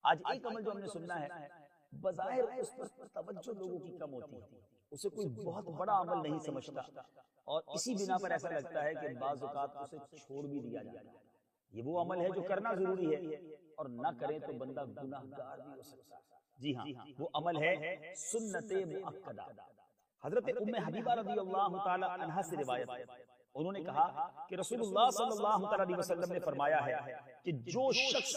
आज एक अमल जो हमने सुनना है, बज़ाहिर उस पर तवज्जो लोगों की कम होती है, उसे कोई बहुत बड़ा अमल नहीं समझता, और इसी बिना पर ऐसा लगता है कि बाज़ औक़ात उसे छोड़ भी दिया जाता है। ये वो अमल है जो करना जरूरी है, और ना करें तो बंदा गुनाहगार भी हो सकता है। जी हाँ, वो अमल है सुन्नते मुअक्कदा। हजरत उम्मे हबीबा रज़ियल्लाहु ताला अन्हा से रिवायत है, उन्होंने कहा कि रसूलुल्लाह सल्लल्लाहु अलैहि वसल्लम ने फरमाया है कि जो शख्स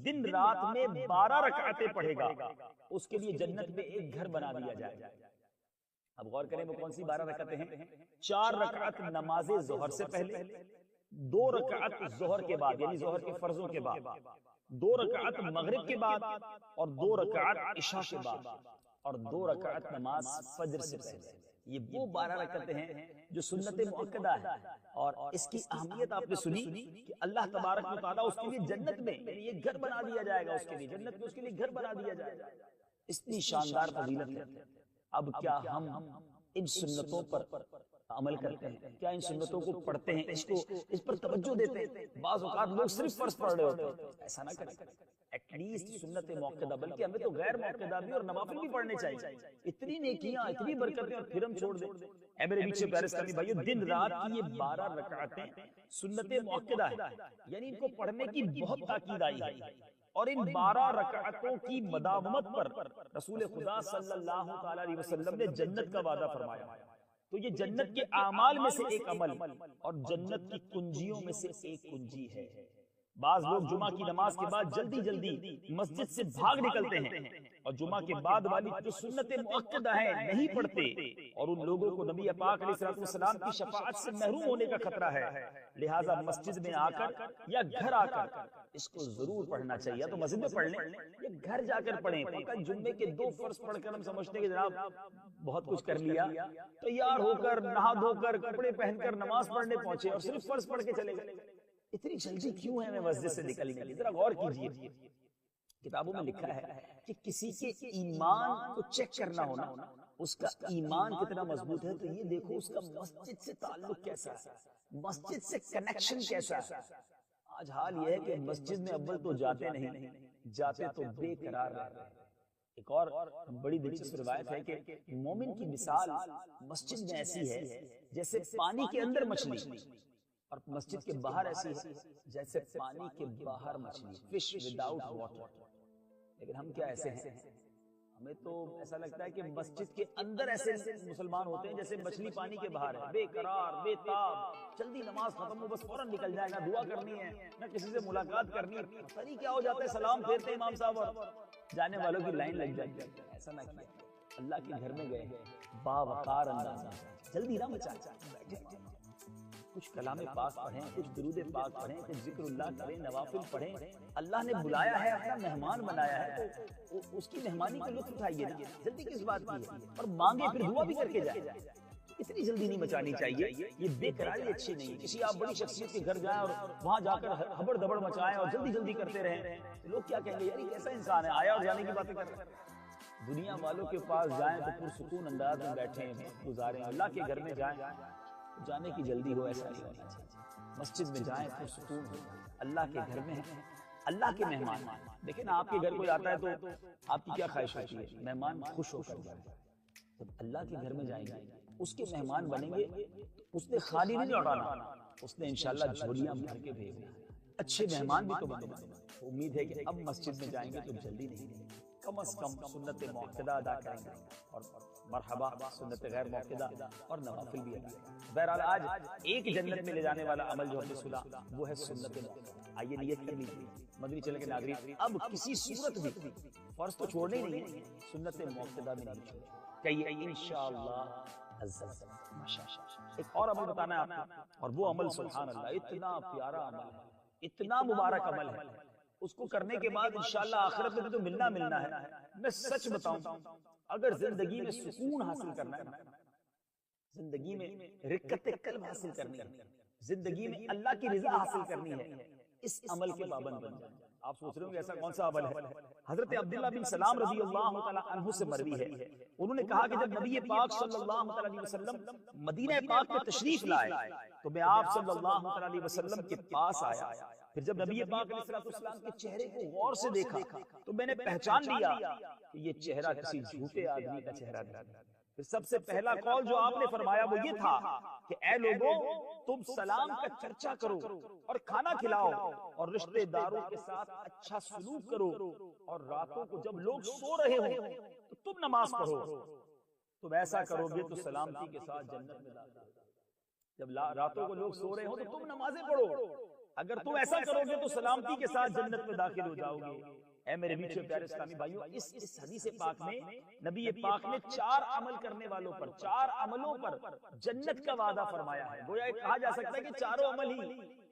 दिन रात में 12 रकातें पढ़ेगा, उसके लिए जन्नत में एक घर बना दिया जाएगा। अब गौर करें वो कौन सी 12 रकातें हैं? 4 रकात नमाज ज़ोहर से पहले, 2 रकात ज़ोहर के बाद यानी ज़ोहर के फर्जों के बाद, 2 रकात मगरिब के बाद, और 2 रकात इशा के बाद, और 2 रकात नमाज फजर से पहले। ये वो 12 रकातें हैं जो सुन्नत मुअक्कदा है। और इसकी अहमियत आपने सुनी कि अल्लाह तबारक व तआला उसके लिए जन्नत में ये घर बना दिया जाएगा, उसके लिए जन्नत में उसके लिए घर बना दिया जाएगा। इतनी शानदार फजीलत है। अब क्या हम इन सुन्नतों पर अमल करते हैं? क्या इन सुन्नतों को पढ़ते हैं, इस पर तवज्जो देते हैं? बाज़ औक़ात लोग सिर्फ फर्ज पढ़ रहे होते हैं, ऐसा ना करें। एटलीस्ट सुन्नत मुअक्कदा, बल्कि हमें तो गैर मुअक्कदा भी और नवाफिल भी पढ़ने चाहिए। इतनी नेकियां, इतनी बरकतें, और फिर हम छोड़ दें। ऐ मेरे पीछे प्यारे इस्लामी भाइयों, दिन रात की ये 12 रकातें सुन्नत मुअक्कदा है, यानी इनको पढ़ने की बहुत ताकीद आई है। और इन 12 रकातों की मदावमत पर रसूल खुदा सल्लल्लाहु अलैहि वसल्लम ने जन्नत का वादा फरमाया। तो ये जन्नत के आमाल में से एक अमल और जन्नत की कुंजियों में से एक कुंजी है। बाज लोग जुमा की नमाज के बाद जल्दी जल्दी मस्जिद से भाग निकलते हैं, और जुमा के बाद वाली जो सुन्नत मुअक्कदा है नहीं पढ़ते, और उन लोगों को नबी पाक अलैहिस्सलाम की शफाअत से महरूम होने का खतरा है। लिहाजा मस्जिद में आकर या घर आकर इसको जरूर पढ़ना चाहिए। तो मस्जिद में पढ़ लें या घर जाकर पढ़ें। फकत जुम्मे के 2 फर्ज पढ़कर हम समझते हैं कि जनाब बहुत कुछ कर लिया, तैयार होकर नहा धोकर कपड़े पहनकर नमाज पढ़ने पहुंचे और सिर्फ फर्ज पढ़ के चले गए। इतनी जल्दी क्यों है हमें मस्जिद से निकलने की? जरा गौर कीजिए। किताबों में लिखा है कि किसी के ईमान को चेक करना हो ना, उसका ईमान कितना मजबूत है, तो ये देखो उसका मस्जिद से ताल्लुक कैसा है, मस्जिद से कनेक्शन कैसा है। आज हाल यह है कि मस्जिद में अव्वल तो जाते नहीं, जाते तो बेकरार रहते हैं। एक और बड़ी दिलचस्प रिवायत है कि मोमिन की मिसाल मस्जिद में ऐसी है जैसे पानी के अंदर मछली, और मस्जिद के बाहर ऐसी है जैसे पानी के बाहर मछली, फिश विदाउट वाटर। लेकिन हम क्या ऐसे हैं? हमें तो ऐसा लगता है कि मस्जिद के अंदर ऐसे मुसलमान होते हैं जैसे मछली पानी के बाहर है, बेकरार बेताब, जल्दी नमाज खत्म हो बस फौरन निकल जाए, ना दुआ करनी है ना किसी से मुलाकात करनी है। पता नहीं क्या हो जाता है, सलाम फेरते इमाम साहब और जाने वालों की लाइन लग जाती है। ऐसा ना किया, अल्लाह के घर में गए बावकार अंदाज, जल्दी ना मचा, बैठे कुछ कलामे पाक पढ़ें, कुछ दुरूद पाक पढ़ें, कुछ जिक्रुल्लाह करें, नवाफिल पढ़ें। अल्लाह ने बुलाया है, अपना मेहमान बनाया है, तो उसकी मेहमानी का लुत्फ उठाइए ना। जल्दी किस बात की है? और मांगे फिर दुआ भी करके जाए। इतनी जल्दी नहीं मचानी चाहिए, ये बेकरारी अच्छी नहीं है। किसी आप बड़ी शख्सियत के घर जाएं और वहां जाकर हबड़ दबड़ मचाएं और जल्दी जल्दी करते रहें, तो लोग क्या कहेंगे, यार ये कैसा इंसान है, आया और जाने की बातें कर रहा है। दुनिया वालों के पास जाएं तो पुरसुकून अंदाज में बैठे गुजारें। अल्लाह के घर में जाएं जाने की जल्दी हो, ऐसा नहीं होना चाहिए। मस्जिद में जाएं तो सुकून हो, अल्लाह के घर में है, अल्लाह के मेहमान। देखिए ना, आपके घर कोई आता है तो आपकी क्या ख्वाहिश होती है? मेहमान खुश होकर जाए। जब अल्लाह के घर में जाएंगे, उसके मेहमान बनेंगे, उसने खाली नहीं लौटाना, उसने इंशाल्लाह झोलियां भर के भेजना। अच्छे मेहमान भी तो बनेंगे। उम्मीद है कि अब मस्जिद में जाएंगे तो जल्दी नहीं, कम से कम सुन्नत मुअक्कदा अदा करेंगे, और मरहबा सुन्नत गैर मुअक्कदा और नवाफिल भी अदा करेंगे। बहरहाल आज एक जन्नत में ले जाने वाला अमल जो हमने सुना वो है सुन्नत मुअक्कदा। आइए नियत कर लीजिए मदनी चैनल के नागरिक, अब किसी सूरत भी फर्ज तो छोड़ने ही नहीं है, सुन्नत मुअक्कदा भी नहीं छोड़े। कहिए इंशाअल्लाह अज़्ज़ा माशाअल्लाह। एक और अमल बताना है आपको, और वो अमल सुभान अल्लाह इतना प्यारा अमल है, इतना मुबारक अमल है, उसको करने के बाद इंशाअल्लाह आखिरत में तो मिलना है। मैं सच बताऊं, अगर जिंदगी में सुकून हासिल करना है, जिंदगी में रिक्कत कल्ब हासिल करनी है, जिंदगी में अल्लाह की रिजा हासिल करनी है, इस अमल के पाबंद बन जाए। आप सोच रहे होंगे ऐसा कौन सा अमल है? हजरत अब्दुल्लाह बिन सलाम रज़ियल्लाहु तआला अन्हु से मरवी है, उन्होंने कहा कि जब नबी पाक सल्लल्लाहु अलैहि वसल्लम मदीना पाक में तशरीफ लाए तो मैं आप सल्लल्लाहु अलैहि वसल्लम के पास आया फिर जब नबी पाक अलैहिस्सलाम के चेहरे को गौर से देखा तो मैंने पहचान लिया कि ये चेहरा किसी झूठे आदमी का चेहरा नहीं। फिर सबसे पहला कौल जो आपने फरमाया वो ये था कि ऐ लोगों, तुम सलाम का चर्चा करो और खाना खिलाओ और रिश्तेदारों के साथ अच्छा सलूक करो, और रातों को जब लोग सो रहे हो तो तुम नमाज पढ़ो। तुम ऐसा करोगे तो सलामती के साथ जन्नत में दाखिल होगे। जब रातों को लोग सो रहे हो तो तुम नमाजें पढ़ो। अगर तुम ऐसा करोगे तो सलामती के साथ जन्नत में दाखिल हो जाओगे। ऐ मेरे मीठे प्यारे इस्लामी भाइयों, इस हदीस पाक में नबी पाक ने 4 अमल करने वालों पर, 4 अमलों पर जन्नत का वादा फरमाया है। गोया कहा जा सकता है कि चारों अमल ही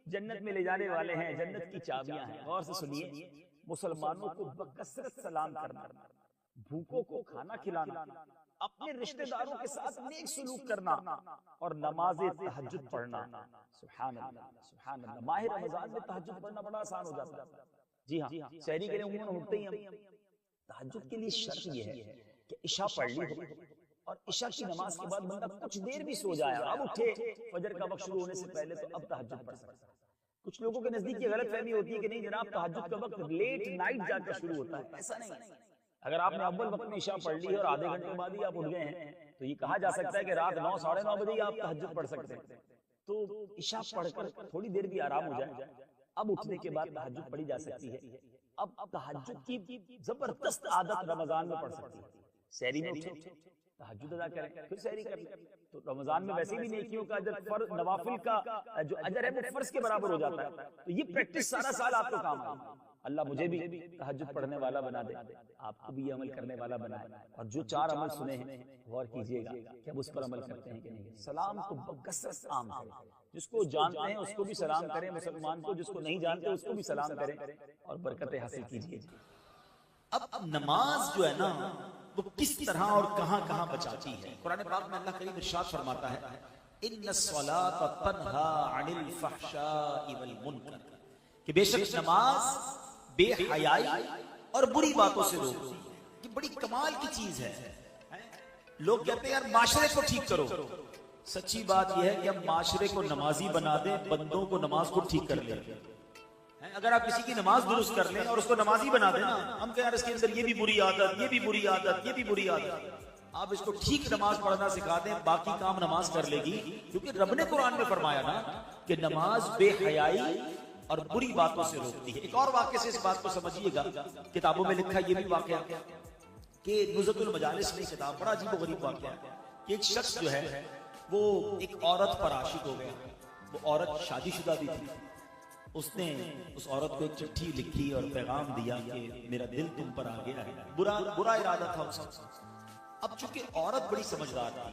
जन्नत में ले जाने वाले हैं, जन्नत की चाबियां हैं। गौर से सुनिए, मुसलमानों को बकसरत सलाम करना, भूखों को खाना खिलाना, अपने रिश्तेदारों के साथ नेक सलूक करना और नमाज़े तहज्जुद पढ़ना। सुभान अल्लाह, सुभान अल्लाह। माह रमजान में तहज्जुद पढ़ना बड़ा आसान हो जाता है। जी हाँ, शहरी के लिए उम्र उठते ही हम तहज्जुद के लिए शर्त ये है कि इशा पढ़ ली हो और इशा की नमाज के बाद बंदा कुछ देर भी सो जाए, अब उठे फजर का वक्त शुरू होने से पहले, तो अब तहज्जुद पढ़ सकता है। कुछ लोगों के नजदीक ये गलत फहमी होती है कि नहीं जनाब, तहज्जुद का वक्त लेट नाइट जाकर शुरू होता है। ऐसा नहीं है। अगर आपने अव्वल वक्त में इशा पढ़ ली और आधे घंटे के बाद ही आप उठ गए हैं तो ये कहा जा सकता है कि रात 9, साढ़े 9 बजे ही आप तहज्जुद पढ़ सकते हैं। तो इशा पढ़कर थोड़ी देर भी आराम हो जाए, अब उठने के बाद तहज्जुद पढ़ी जा सकती है। अब तहज्जुद की जबरदस्त आदत रमजान में पढ़ सकती है। सहरी में उठे, तहज्जुद अदा करें, फिर सहरी करें, तो रमजान में वैसे भी नेकियों का अजर, नवाफिल का जो अजर है वो फर्ज के बराबर हो जाता है। तो ये प्रैक्टिस सारा साल आपको काम आएगी। अल्लाह मुझे भी तहज्जुद पढ़ने वाला बना दे, आपको भी ये अमल करने वाला बनाए। और जो 4 अमल सुने हैं गौर कीजिएगा कि अब उस पर अमल करते हैं कि नहीं। सलाम को बकसरत आम करें, जिसको जानते हैं उसको भी सलाम करें, मुसलमान को, जिसको नहीं जानते उसको भी सलाम करें और बरकतें हासिल कीजिए। अब नमाज जो है ना वो किस तरह और कहां कहां बचाती है। कुरान पाक में अल्लाह करीम इरशाद फरमाता है, इन्नस्सलात तन्हा अनिल फहशाइ वल मुनकर, कि बेशक नमाज बेहयाई और बुरी बातों से रोकती है। ये बड़ी कमाल की चीज है। लोग कहते हैं यार माशरे को ठीक करो। सच्ची बात यह है कि हम माशरे को नमाजी बना दें, बंदों को नमाज को ठीक कर लें। अगर आप किसी की नमाज दुरुस्त कर लें और उसको नमाजी बना देना, हम कहें यार इसके अंदर ये भी बुरी आदत, ये भी बुरी आदत, ये भी बुरी आदत। आप इसको ठीक नमाज पढ़ना सिखा दें, बाकी काम नमाज कर लेगी। क्योंकि रब ने कुरान में फरमाया ना कि नमाज बेहयाई और बुरी बातों से रोकती है। एक और वाक्य से इस बात को समझिएगा, किताबों में लिखा ये भी वाक्य कि नुज़तुल मजालिस में किताब, बड़ा अजीब और गरीब वाक्य है कि एक शख्स जो है वो एक औरत पर आशिक हो गया। वो औरत शादीशुदा भी थी। उसने उस औरत को एक चिट्ठी लिखी और पैगाम दिया कि मेरा दिल तुम पर आ गया है। बुरा इरादा था उसका। अब चूंकि औरत बड़ी समझदार थी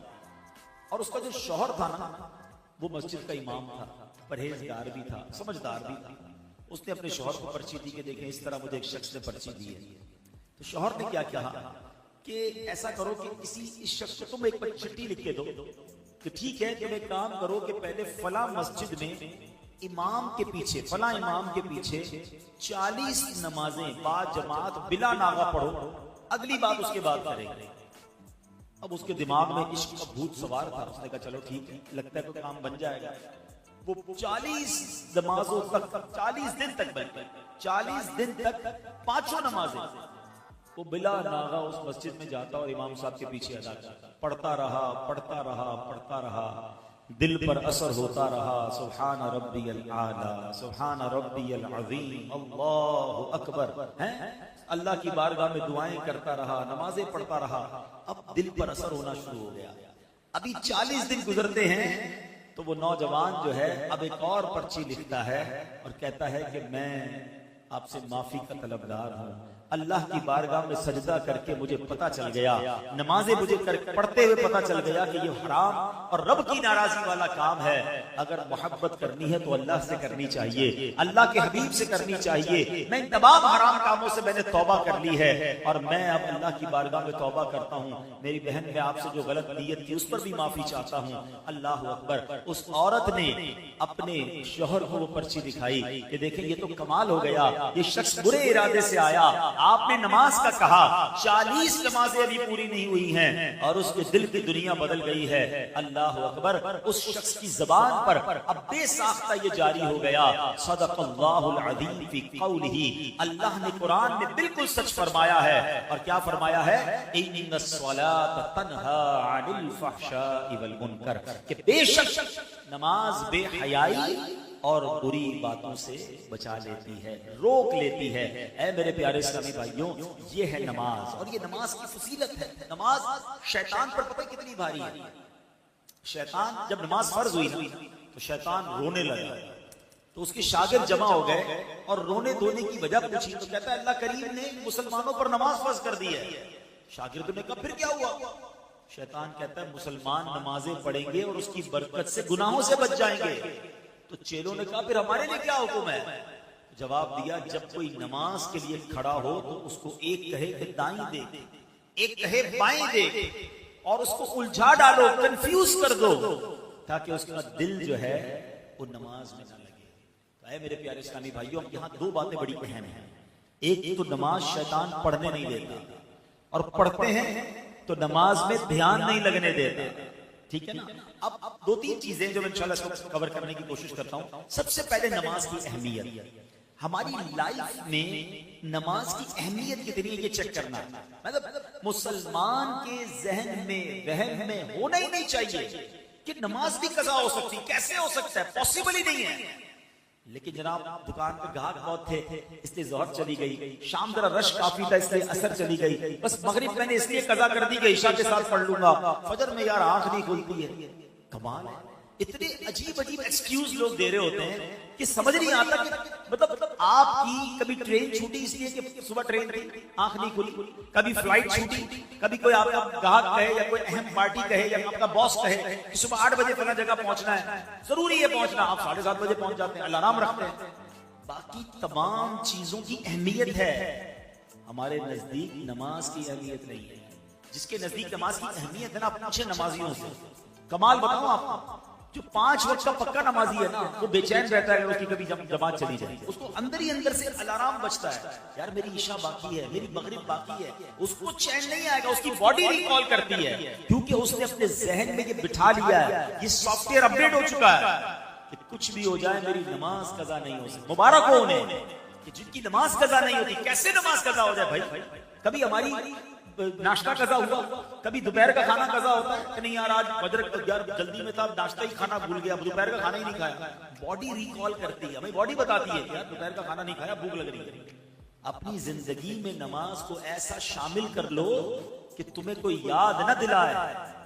और उसका जो शौहर था ना वो मस्जिद का इमाम था, परहेजगार भी था, समझदार भी था। उसने अपने शौहर को पर्ची दी कि देखें इस तरह मुझे एक शख्स ने पर्ची दी है। तो शौहर ने क्या कहा कि ऐसा करो कि इस शख्स को तुम एक चिट्ठी लिख के दो कि ठीक है तुम एक काम करो कि पहले फला मस्जिद में इमाम के पीछे, फला इमाम के पीछे 40 नमाजें बाजमात बिला नागा पढ़ो, अगली बात उसके बाद करेंगे। अब उसके दिमाग में इश्क का भूत सवार था। उसने कहा चलो ठीक है, लगता है तो काम बन जाएगा। वो 40 नमाजों तक, 40 दिन तक बन गए। 40 दिन तक 5 नमाजें वो बिला नागा उस मस्जिद में जाता और इमाम साहब के पीछे अदा करता। पढ़ता रहा, पढ़ता रहा, पढ़ता रहा, दिल पर असर होता रहा। सुभान रब्बियल आला, सुभान रब्बियल अज़ीम, अल्लाहु अकबर। हैं अल्लाह की बारगाह में दुआएं करता रहा, नमाजें पढ़ता रहा। अब दिल पर असर होना शुरू हो गया। अभी 40 दिन गुजरते हैं तो वो नौजवान जो है अब एक और पर्ची लिखता है और कहता है कि मैं आपसे माफी का तलबदार हूँ। अल्लाह की बारगाह में सजदा करके मुझे पता चल गया, नमाजें मुझे पढ़ते हुए पता चल गया कि ये हराम और रब की नाराजगी वाला काम है। अगर मोहब्बत करनी है तो अल्लाह से करनी चाहिए, अल्लाह के हबीब से करनी चाहिए। मैं इन तमाम हराम कामों से मैंने तौबा कर ली है और मैं अब अल्लाह की बारगाह में तौबा करता हूँ। मेरी बहन में आपसे जो गलत नीयत थी उस पर भी माफी चाहता हूँ। अल्लाह अकबर। उस औरत ने अपने शौहर को वो पर्ची दिखाई कि देखें ये तो कमाल हो गया, ये शख्स बुरे इरादे से आया, आपने नमाज का कहा, 40 नमाजें अभी पूरी नहीं हुई हैं और उसके दिल की दुनिया बदल गई है। अल्लाह अकबर। उस शख्स की ज़बान पर अब बेसाख्ता ये जारी हो गया, सदक़ल्लाहुल अज़ीम फी क़ौलिही, अल्लाह ने कुरान में बिल्कुल सच फरमाया है। और क्या फरमाया है? इन्नस्सलात तन्हा अनिल फ़हशाइ वल मुनकर, कि बेशक नमाज बेहयाई और बुरी बातों से बचा लेती है, रोक लेती है। ऐ मेरे प्यारे इस्लामी भाइयों, ये है नमाज और ये नमाज की फजीलत है। नमाज शैतान पर पता है कितनी भारी है। शैतान जब नमाज फर्ज हुई ना तो शैतान रोने लगा, तो उसके शागिर्द जमा हो गए और रोने धोने की वजह पूछी तो कहता है अल्लाह करीम ने मुसलमानों पर नमाज फर्ज कर दी है। शागिर्दों ने कहा फिर क्या हुआ? शैतान कहता है मुसलमान नमाजें पढ़ेंगे और उसकी बरकत से गुनाहों से बच जाएंगे। तो चेलों ने कहा फिर हमारे लिए क्या हुक्म है? जवाब दिया जब कोई नमाज के लिए खड़ा हो तो उसको एक कहे कि दाईं दे, एक कहे बाईं दे, और उसको उलझा डालो, कंफ्यूज कर दो, ताकि उसका दिल जो है वो नमाज में ना लगे। तो ऐ मेरे प्यारे इस्लामी भाइयों, यहाँ दो बातें बड़ी अहम हैं। एक तो नमाज शैतान पढ़ने नहीं देता, और पढ़ते हैं तो नमाज में ध्यान नहीं लगने देता। ठीक है ना? अब दो तीन चीजें जो मैं इंशाल्लाह इसको कवर करने की कोशिश करता हूं। सबसे पहले नमाज की अहमियत, हमारी लाइफ में नमाज की अहमियत कितनी है ये चेक करना। मतलब मुसलमान के जहन में वहम में होना ही नहीं चाहिए कि नमाज भी कज़ा हो सकती। कैसे हो सकता है? पॉसिबल ही नहीं है। लेकिन जनाब दुकान पे ग्राहक बहुत थे इसलिए ज़ोहर चली गई, शाम जरा रश काफी था इसलिए असर चली गई, बस मगरिब मैंने इसलिए कज़ा कर दी कि इशा के साथ पढ़ लूंगा, फजर में यार आंख नहीं खुलती है। कमाल है, इतने अजीब अजीब एक्सक्यूज लोग दे रहे होते हैं कि समझ नहीं आता कि मतलब आपकी कभी ट्रेन छूटी इसलिए कि सुबह ट्रेन थी आंख नहीं खुली, कभी फ्लाइट छूटी, कभी कोई आपका ग्राहक कहे या कोई अहम पार्टी कहे या आपका बॉस कहे कि सुबह 8 बजे फला जगह पहुंचना है, जरूरी है पहुंचना, आप 7:30 बजे पहुंच जाते हैं, अलार्म रखते हैं। बाकी तमाम चीजों की अहमियत है, हमारे नजदीक नमाज की अहमियत नहीं है। जिसके नजदीक नमाज की अहमियत है ना, पूछे नमाजियों से। कमाल बताऊं आपको, जो 5 वक्त का पक्का नमाजी है ना, वो बेचैन रहता है उसकी कभी जमात चली जाए, उसको अंदर ही अंदर से अलार्म बजता है, यार मेरी ईशा बाकी है, मेरी मगरिब बाकी है, उसको चैन नहीं आएगा, उसकी बॉडी रिकॉल करती है, क्योंकि उसने अपने जहन में ये बिठा लिया है, ये सॉफ्टवेयर अपडेट हो चुका है कि कुछ भी हो जाए मेरी नमाज कज़ा नहीं हो सकती। मुबारक हो उन्हें कि जिनकी नमाज कज़ा नहीं होती। कैसे नमाज कज़ा हो जाए भाई? कभी हमारी नाश्ता कज़ा हुआ, कभी दोपहर का खाना कज़ा होता है कि नहीं यार आज फजर यार जल्दी में था, नाश्ता ही खाना भूल गया, दोपहर का खाना ही नहीं खाया। बॉडी रिकॉल करती है, हमें बॉडी बताती है यार दोपहर का खाना नहीं खाया, भूख लग रही है। अपनी जिंदगी में नमाज को ऐसा शामिल कर लो कि तुम्हें कोई याद न दिलाए,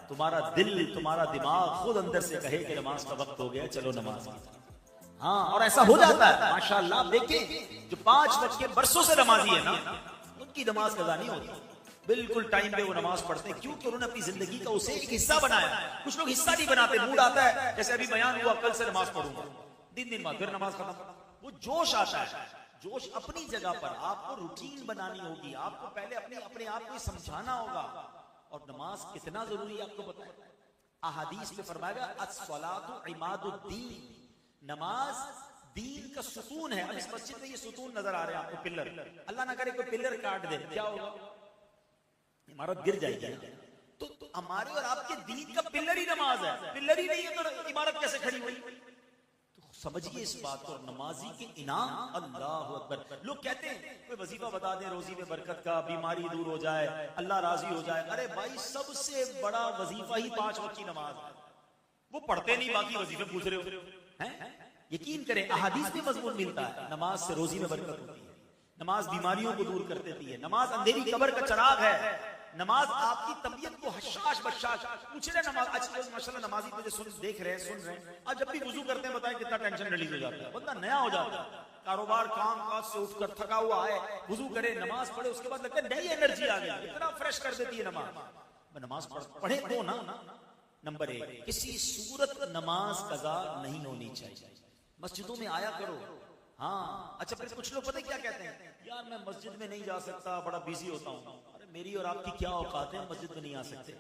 तुम्हारा दिल तुम्हारा दिमाग खुद अंदर से कहे कि नमाज का वक्त हो गया, चलो नमाज। हाँ, और ऐसा हो जाता है माशाअल्लाह। देखिए जो 5 वक्त के बरसों से नमाजी है ना, उनकी नमाज कज़ा नहीं होती, बिल्कुल टाइम पे वो नमाज पढ़ते हैं, क्योंकि उन्होंने अपनी जिंदगी का उसे एक हिस्सा बनाया। कुछ लोग हिस्सा नहीं बनाते, मूड आता है जैसे अभी बयान हुआ कल से नमाज पढ़ूंगा, 3 दिन बाद फिर नमाज खत्म, वो जोश आता है। जोश अपनी जगह पर, आपको रूटीन बनानी होगी, आपको पहले अपने आप को समझाना होगा। और नमाज कितना जरूरी है आपको पता है? अहादीस में फरमाया अस्सलातु इमादुद्दीन, नमाज दीन का सुकून है। अब इस मस्जिद में ये सुकून नजर आ रहे हैं आपको, पिलर, अल्लाह ना करे कोई पिलर काट दे, क्या होगा? इमारत गिर जाएगी। तो हमारे और आपके दीन का पिलर ही नमाज है, पिलर ही नहीं है तो इमारत कैसे खड़ी हुई? तो समझिए इस बात को। नमाजी के इनाम, अल्लाह अकबर। लोग कहते हैं कोई वजीफा बता दे रोजी में बरकत का, बीमारी दूर हो जाए, अल्लाह राजी हो जाए। अरे भाई सबसे बड़ा वजीफा ही 5 वक्त की नमाज है। वो पढ़ते नहीं, बाकी वजीफे पूछ रहे हो हैं? यकीन करें अहादीस में मजमून मिलता है, नमाज से रोजी में बरकत होती है, नमाज बीमारियों को दूर कर देती है, नमाज अंधेरी कब्र का चिराग है, नमाज आपकी तबीयत को हशाश बशाश। पूछ रहे नमाज, आज माशाल्लाह नमाजी मुझे देख रहे हैं, सुन रहे हैं, आज जब भी वुजू करते हैं बताएं कितना टेंशन रिलीज हो जाता है, बंदा नया हो जाता है। कारोबार काम काज से उठकर थका हुआ है, वुजू करे, नमाज पढ़े, उसके बाद लगता है नई एनर्जी आ गई, इतना फ्रेश कर देती है नमाज। नमाज पढ़े तो ना। नंबर 1, किसी सूरत नमाज कज़ा नहीं होनी चाहिए। मस्जिदों में आया करो। हाँ, अच्छा फिर कुछ लोग पता है क्या कहते हैं, यार मैं मस्जिद में नहीं जा सकता, बड़ा बिजी होता हूँ। अरे मेरी और आपकी क्या औकात है, मस्जिद में नहीं आ सकते?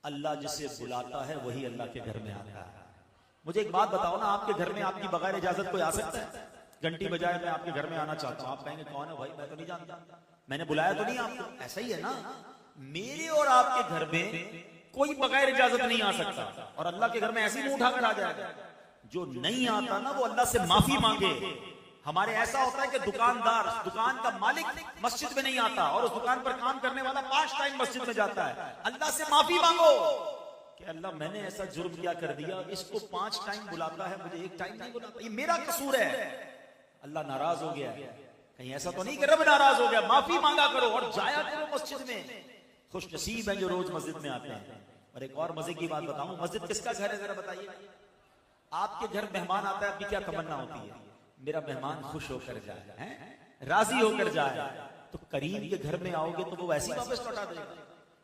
अल्लाह जिसे बुलाता है वही अल्लाह के घर में आता है। मुझे एक बात बताओ ना, आपके घर में आपकी बगैर इजाजत कोई आ सकता है? घंटी बजाए मैं आपके घर में आना चाहता हूं, आप कहेंगे कौन है भाई, मैं तो नहीं जानता, मैंने बुलाया तो नहीं आपको। ऐसा ही है ना, मेरे और आपके घर में कोई बगैर इजाजत नहीं आ सकता, और अल्लाह के घर में ऐसे ही मुंह उठाकर आ जाएगा। जो नहीं आता ना वो अल्लाह से माफी मांगे। हमारे ऐसा होता है कि दुकानदार, दुकान का मालिक मस्जिद में नहीं आता और उस दुकान पर काम करने वाला 5 टाइम मस्जिद में जाता है। अल्लाह से माफी मांगो कि अल्लाह मैंने ऐसा जुर्म क्या कर दिया, इसको 5 टाइम बुलाता है, मुझे 1 टाइम नहीं बुलाता, ये मेरा कसूर है। अल्लाह नाराज हो गया, कहीं ऐसा तो नहीं कि रब नाराज हो गया। माफी मांगा करो और जाया करो मस्जिद में। खुश नसीब है जो रोज मस्जिद में आते हैं। और एक और मजे की बात बताऊं, मस्जिद किसका घर है जरा बताइए। आपके घर मेहमान आता है, आपकी क्या तमन्ना होती है? मेरा मेहमान खुश होकर जाए, हैं? राजी होकर जाए। तो करीम के घर में आओगे तो वो वैसे ही वापस लौटा देगा,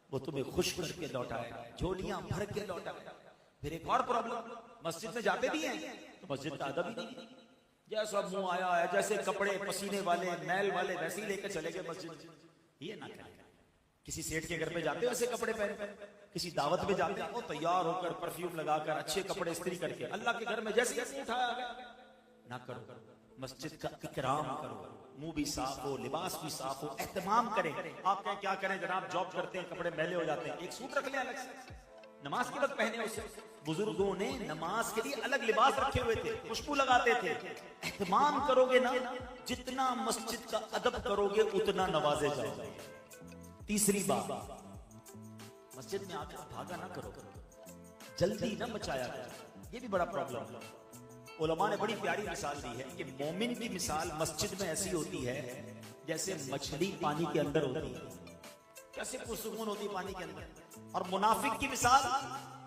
वो तुम्हें खुश करके लौटाएगा, झोलियां भर के लौटाएगा। फिर एक और प्रॉब्लम, मस्जिद में जाते भी हैं तो मस्जिद का अदब ही नहीं, जैसा मुंह आया है, जैसे कपड़े पसीने वाले मैल वाले वैसे ही लेकर चले गए मस्जिद। ये ना करें। किसी सेठ के घर पे जाते हो ऐसे कपड़े पहन, किसी दावत में जाते हो तैयार होकर परफ्यूम लगाकर अच्छे कपड़े इस्त्री करके, अल्लाह के घर में जैसे ही उठाया गया ना करो। मस्जिद का इकराम करो, मुंह भी साफ हो, लिबास भी साफ हो, एहतमाम करें। आप क्या करें जनाब, जॉब करते हैं, कपड़े मैले हो जाते हैं, एक सूट रख लें अलग से, नमाज के वक्त पहने उसे। बुजुर्गों ने नमाज के लिए अलग लिबास रखे हुए थे, खुशबू लगाते थे। एहतमाम करोगे ना, जितना मस्जिद का अदब करोगे उतना नवाजे जाओगे। तीसरी बात, मस्जिद में आकर भागा ना करो, जल्दी ना मचाया करो, ये भी बड़ा प्रॉब्लम है। उलमा ने बड़ी प्यारी मिसाल दी है कि मोमिन की मिसाल मस्जिद में ऐसी होती है जैसे मछली पानी के अंदर होती है, कैसे पुरसुकून होती है पानी के अंदर। और मुनाफिक की मिसाल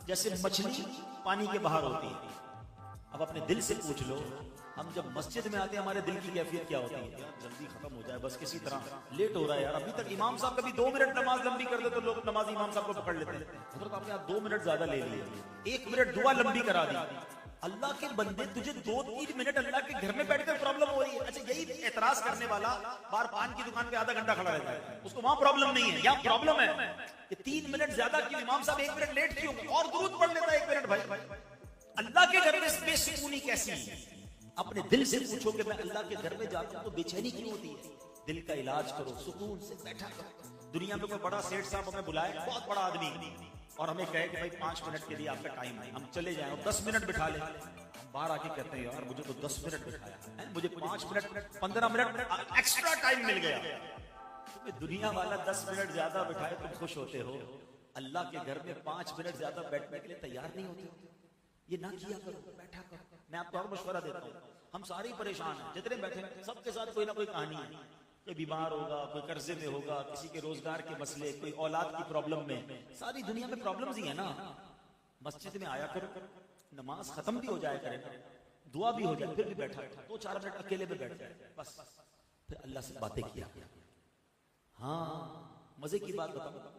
जैसे मछली पानी के बाहर होती है। अब अपने दिल से पूछ लो, हम जब मस्जिद में आते हैं हमारे दिल की कैफियत क्या होती है? यार जल्दी खत्म हो जाए बस, किसी तरह, लेट हो रहा है यार, अभी तक इमाम साहब कभी 2 मिनट नमाज लंबी कर दे तो लोग नमाज इमाम साहब को पकड़ लेते हैं। हजरत आपने आप 2 मिनट ज्यादा ले लिए, 1 मिनट दुआ लंबी करा दी। अल्लाह के बंदे, तुझे 2-3 मिनट अल्लाह के घर में बैठकर प्रॉब्लम हो रही है। अच्छा, यही एतराज करने वाला बार पान की दुकान पे आधा घंटा खड़ा रहता है, उसको वहां प्रॉब्लम नहीं है। यहाँ प्रॉब्लम है कि 3 मिनट ज्यादा क्यों, इमाम साहब 1 मिनट लेट क्यों, और दुरूद पढ़ लेता है 1 मिनट। भाई अल्लाह के घर में बेसुकूनी कैसी है? अपने दिल से पूछो कि मैं अल्लाह के घर में जाता हूं तो बेचैनी क्यों होती है? दिल का इलाज करो, सुकून से बैठा करो। दुनिया में कोई बड़ा सेठ साहब हमें बुलाए, बहुत बड़ा आदमी, और हमें कहे कि भाई 5 मिनट के लिए आपका टाइम है, हम चले जाएं और 10 मिनट बिठा लें। हम बाहर आके कहते हैं यार मुझे तो 10 मिनट बिठाया, मुझे 5 मिनट 15 मिनट एक्स्ट्रा टाइम मिल गया। तो दुनिया वाला 10 मिनट ज्यादा बिठाए तुम खुश होते हो, अल्लाह के घर में 5 मिनट ज्यादा बैठने के लिए तैयार नहीं होते। ये ना किया करो, बैठा करो। मैं आपको और मशवरा देता हूँ, हम सारे ही परेशान हैं, जितने बैठे सबके साथ कोई ना कोई कहानी है। कोई बीमार होगा, कोई कर्जे में होगा, किसी के रोजगार के मसले, कोई औलाद की प्रॉब्लम में, सारी दुनिया में प्रॉब्लम्स ही है ना। मस्जिद में आया करो, नमाज खत्म भी हो जाए करे, दुआ भी हो जाए, फिर भी बैठा 2-4 मिनट अकेले में बैठ जाए बस, फिर अल्लाह से बातें किया। हाँ, मजे की बात बताओ,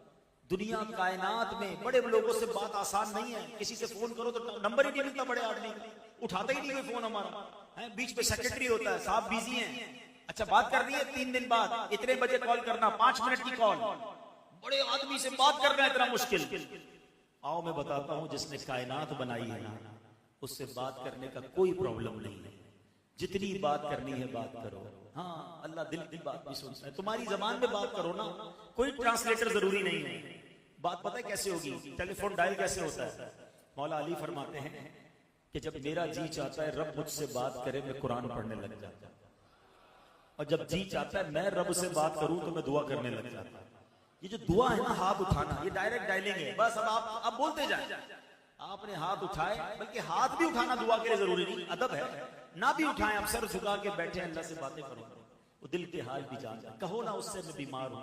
दुनिया कायनात में बड़े लोगों से बात आसान नहीं है। किसी से फोन करो तो नंबर ही नहीं मिलता, बड़े आदमी उठाता ही नहीं कोई फोन हमारा है। बीच में सेक्रेटरी होता है, साहब बिजी हैं, अच्छा बात करनी है 3 दिन बाद, इतने बजे कॉल करना, 5 मिनट की कॉल, बड़े आदमी से बात करना इतना मुश्किल। आओ मैं बताता हूं, जिसने कायनात बनाई है ना, उससे बात करने का कोई प्रॉब्लम नहीं है। जितनी बात करनी है बात करो। हाँ, अल्लाह दिल की बात भी सुनता है। तुम्हारी जबान में बात करो ना, कोई ट्रांसलेटर जरूरी नहीं है। बात पता है कैसे होगी? टेलीफोन डायल कैसे होता है? मौला अली फरमाते हैं कि जब मेरा जी चाहता है रब मुझसे बात करे, मैं कुरान पढ़ने लग जाता हूं, और जब जी चाहता है मैं रब से बात करूं तो मैं दुआ करने लग जाता हूं। ये जो दुआ है ना, हाथ उठाना, ये डायरेक्ट डायलिंग है। बस अब आप बोलते जाए, आपने हाथ उठाए, बल्कि हाथ भी उठाना दुआ के लिए जरूरी नहीं, अदब है। ना भी उठाएं, आप सर झुका के बैठे अल्लाह से बातें करो, वो दिल के हाल भी जानता है। कहो ना उससे मैं बीमार हूं,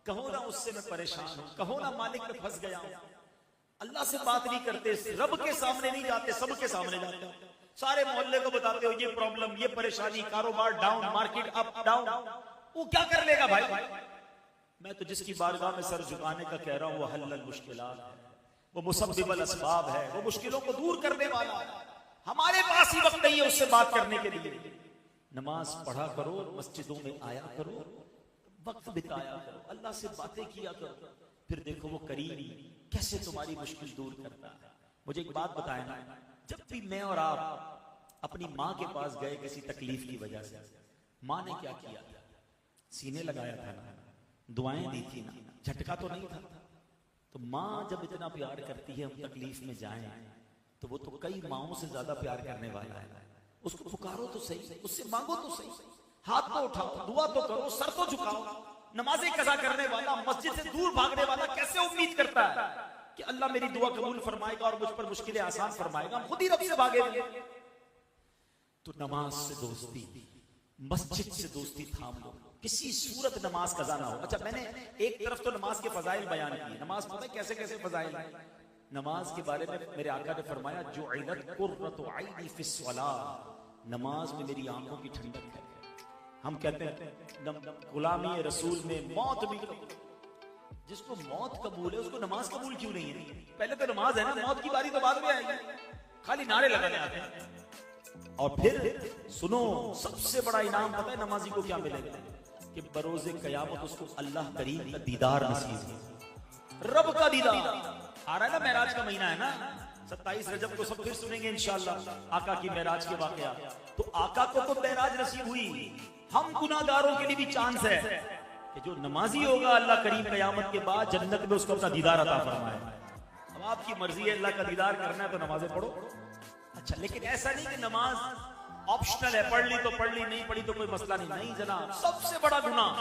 कहो ना उससे मैं परेशान हूं, कहो ना मालिक में फंस गया हूं। अल्लाह से बात नहीं करते, रब के सामने नहीं जाते, सबके सामने जाते हो। सारे मोहल्ले को बताते हो ये प्रॉब्लम, ये परेशानी, कारोबार डाउन, मार्केट अप डाउन, वो क्या कर लेगा भाई? मैं तो जिसकी बारगाह में सर झुकाने का कह रहा हूं वो हल्लुल मुश्किलात है, वो मुसब्बिबुल असबाब है, वो मुश्किलों को दूर करने वाला है। हमारे पास ही वक्त नहीं है उससे बात करने के लिए। नमाज पढ़ा करो, मस्जिदों में आया करो, वक्त बिताया करो, अल्लाह से बातें किया करो, फिर देखो वो करीम कैसे तुम्हारी मुश्किल दूर करता है। मुझे एक बात बताएं ना, जब भी मैं और आप अपनी माँ के पास गए किसी तकलीफ की वजह से। माँ ने क्या किया था? सीने लगाया था ना, दुआएं दी थी ना, झटका तो नहीं था। तो माँ जब इतना प्यार करती है, हम तकलीफ में जाएं तो वो तो कई माओं से ज्यादा प्यार करने वाला है। उसको पुकारो तो सही, उससे मांगो तो सही, हाथ तो उठाओ, दुआ तो करो, सर तो झुकाओ। नमाजें कज़ा करने वाला, मस्जिद से दूर भागने वाला कैसे उम्मीद करता है कि अल्लाह मेरी दुआ कबूल फरमाएगा और मुझ पर मुश्किलें आसान फरमाएगा? हम खुद ही रब से भागे। तो नमाज से दोस्ती, मस्जिद से दोस्ती थाम लो, किसी सूरत नमाज कज़ा ना हो। अच्छा, मैंने एक तरफ तो नमाज के फजाइल बयान किए। नमाज पता है कैसे कैसे फजाइल है? नमाज के बारे में मेरे आका ने फरमाया, जुइलत कुर्रतु ऐनी फिस्सलाह, नमाज में मेरी आंखों की ठंडक है। हम कहते हैं गुलामी रसूल में मौत भी कबूल। जिसको मौत कबूल है उसको नमाज कबूल क्यों नहीं है? पहले तो नमाज है ना, मौत की बारी तो बाद में आएगी। खाली नारे लगाने आते हैं। और फिर सुनो, सबसे बड़ा इनाम पता है नमाजी को क्या मिलेगा? कि बरोज़े क़यामत उसको अल्लाह करीम का दीदार नसीब है। रब का दीदार आ रहा है ना, मेराज का महीना है ना, 27 रजब को सब फिर सुनेंगे इंशाअल्लाह आका की मेराज के वाकया। तो आका को तो मेराज नसीब हुई, हम गुनाहगारों के लिए भी चांस है कि जो नमाजी होगा अल्लाह करीम क़यामत के बाद जन्नत में उसको अपना दीदार अता फरमाए। अब आपकी मर्जी है, अल्लाह का दीदार करना है तो नमाजें पढ़ो। अच्छा, लेकिन ऐसा नहीं कि नमाज ऑप्शनल है, पढ़ ली तो पढ़ ली, नहीं पढ़ी तो कोई मसला नहीं। नहीं जनाब, सबसे बड़ा गुनाह,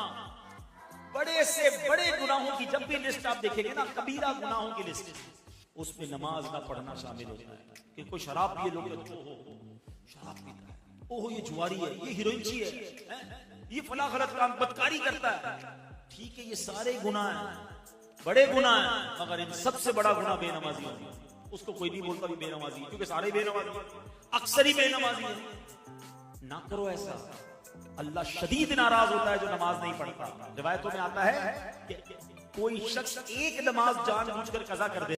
बड़े से बड़े गुनाहों की जब भी लिस्ट आप देखेंगे ना, कबीरा गुनाहों की लिस्ट, उसमें नमाज ना पढ़ना शामिल होता है। कि कोई शराब पिए, लोग शराब पीता है, ओहो ये जुआरी है, ये हीरोइनची है, ये फला गलत काम बदकारी करता है। ठीक है, ये सारे गुनाह हैं, बड़े गुनाह हैं, मगर इन सबसे बड़ा गुनाह बेनमाजी है। उसको कोई नहीं बोलता भी बेनमाजी है, क्योंकि सारे बेनमाजी हैं, अक्सर ही बेनमाजी है। ना करो ऐसा, अल्लाह शदीद नाराज होता है जो नमाज नहीं पढ़ता। रिवायतों में आता है कि कोई शख्स एक नमाज जानबूझकर कज़ा कर दे